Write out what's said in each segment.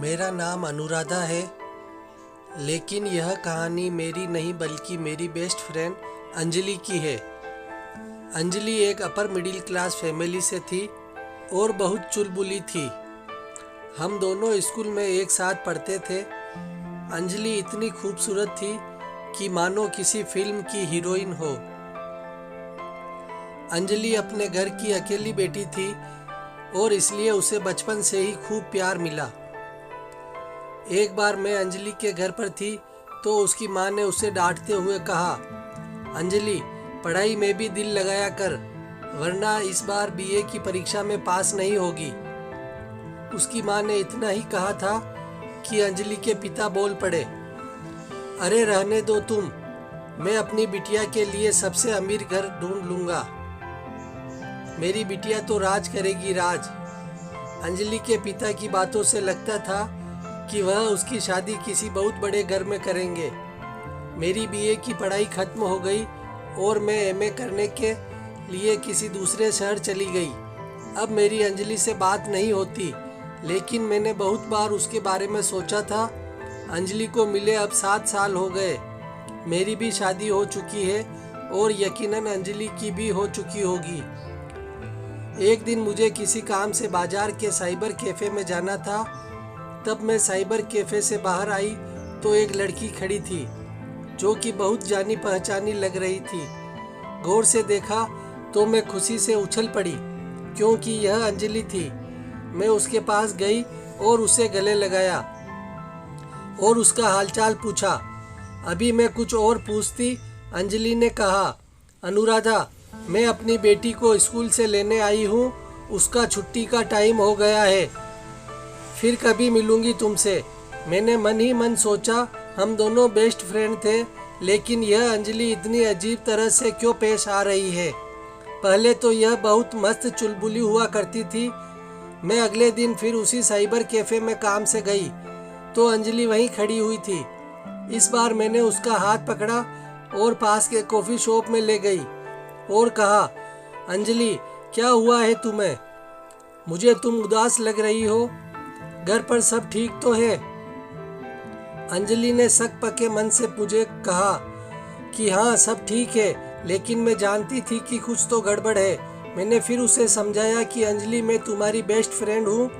मेरा नाम अनुराधा है, लेकिन यह कहानी मेरी नहीं बल्कि मेरी बेस्ट फ्रेंड अंजलि की है। अंजलि एक अपर मिडिल क्लास फैमिली से थी और बहुत चुलबुली थी। हम दोनों स्कूल में एक साथ पढ़ते थे। अंजलि इतनी खूबसूरत थी कि मानो किसी फिल्म की हीरोइन हो। अंजलि अपने घर की अकेली बेटी थी और इसलिए उसे बचपन से ही खूब प्यार मिला। एक बार मैं अंजलि के घर पर थी तो उसकी माँ ने उसे डांटते हुए कहा, अंजलि, पढ़ाई में भी दिल लगाया कर, वरना इस बार बीए की परीक्षा में पास नहीं होगी। उसकी माँ ने इतना ही कहा था कि अंजलि के पिता बोल पड़े, अरे रहने दो तुम, मैं अपनी बिटिया के लिए सबसे अमीर घर ढूंढ लूँगा। मेरी बिटिया तो राज करेगी राज। अंजलि के पिता की बातों से लगता था कि वह उसकी शादी किसी बहुत बड़े घर में करेंगे। मेरी बीए की पढ़ाई खत्म हो गई और मैं एमए करने के लिए किसी दूसरे शहर चली गई। अब मेरी अंजलि से बात नहीं होती, लेकिन मैंने बहुत बार उसके बारे में सोचा था। अंजलि को मिले अब 7 साल हो गए। मेरी भी शादी हो चुकी है और यकीनन अंजलि की भी हो चुकी होगी। एक दिन मुझे किसी काम से बाजार के साइबर कैफ़े में जाना था। तब मैं साइबर कैफ़े से बाहर आई तो एक लड़की खड़ी थी जो कि बहुत जानी पहचानी लग रही थी। गौर से देखा तो मैं खुशी से उछल पड़ी क्योंकि यह अंजलि थी। मैं उसके पास गई और उसे गले लगाया और उसका हालचाल पूछा। अभी मैं कुछ और पूछती, अंजलि ने कहा, अनुराधा, मैं अपनी बेटी को स्कूल से लेने आई हूँ, उसका छुट्टी का टाइम हो गया है, फिर कभी मिलूंगी तुमसे। मैंने मन ही मन सोचा, हम दोनों बेस्ट फ्रेंड थे, लेकिन यह अंजलि इतनी अजीब तरह से क्यों पेश आ रही है। पहले तो यह बहुत मस्त चुलबुली हुआ करती थी। मैं अगले दिन फिर उसी साइबर कैफ़े में काम से गई तो अंजलि वहीं खड़ी हुई थी। इस बार मैंने उसका हाथ पकड़ा और पास के कॉफ़ी शॉप में ले गई और कहा, अंजलि, क्या हुआ है तुम्हें? मुझे तुम उदास लग रही हो। घर पर सब ठीक तो है? अंजलि ने शक पके मन से मुझे कहा कि हाँ, सब ठीक है, लेकिन मैं जानती थी कि कुछ तो गड़बड़ है। मैंने फिर उसे समझाया कि अंजलि, मैं तुम्हारी बेस्ट फ्रेंड हूँ।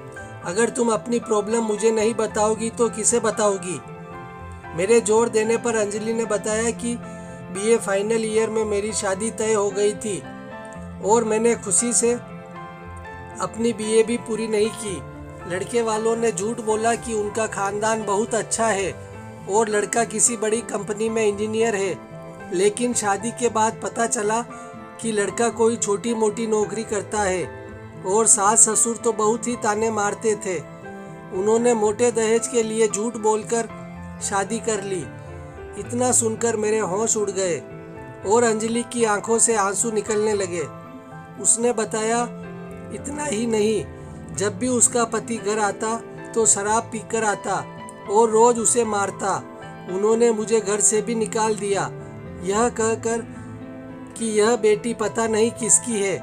अगर तुम अपनी प्रॉब्लम मुझे नहीं बताओगी तो किसे बताओगी? मेरे जोर देने पर अंजलि ने बताया कि बीए फाइनल ईयर में मेरी शादी तय हो गई थी और मैंने खुशी से अपनी बीए भी पूरी नहीं की। लड़के वालों ने झूठ बोला कि उनका खानदान बहुत अच्छा है और लड़का किसी बड़ी कंपनी में इंजीनियर है, लेकिन शादी के बाद पता चला कि लड़का कोई छोटी मोटी नौकरी करता है और सास ससुर तो बहुत ही ताने मारते थे। उन्होंने मोटे दहेज के लिए झूठ बोलकर शादी कर ली। इतना सुनकर मेरे होश उड़ गए और अंजलि की आंखों से आंसू निकलने लगे। उसने बताया, इतना ही नहीं, जब भी उसका पति घर आता तो शराब पीकर आता और रोज उसे मारता। उन्होंने मुझे घर से भी निकाल दिया, यह कहकर कि यह बेटी पता नहीं किसकी है।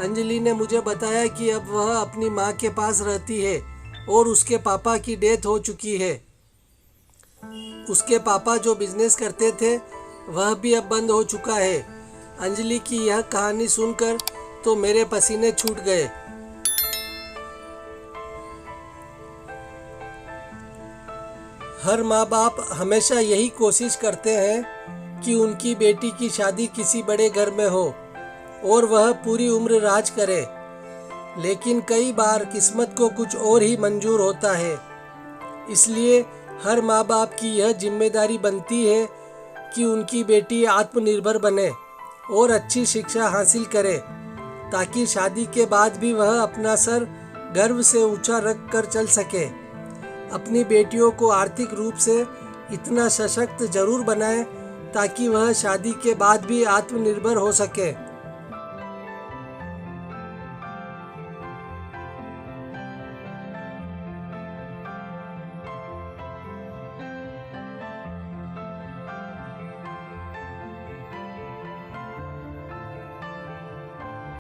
अंजलि ने मुझे बताया कि अब वह अपनी माँ के पास रहती है और उसके पापा की डेथ हो चुकी है। उसके पापा जो बिजनेस करते थे वह भी अब बंद हो चुका है। अंजलि की यह कहानी सुनकर तो मेरे पसीने छूट गए। हर माँ बाप हमेशा यही कोशिश करते हैं कि उनकी बेटी की शादी किसी बड़े घर में हो और वह पूरी उम्र राज करे, लेकिन कई बार किस्मत को कुछ और ही मंजूर होता है। इसलिए हर माँ बाप की यह जिम्मेदारी बनती है कि उनकी बेटी आत्मनिर्भर बने और अच्छी शिक्षा हासिल करे, ताकि शादी के बाद भी वह अपना सर गर्व से ऊंचा रख कर चल सके। अपनी बेटियों को आर्थिक रूप से इतना सशक्त जरूर बनाएं ताकि वह शादी के बाद भी आत्मनिर्भर हो सके।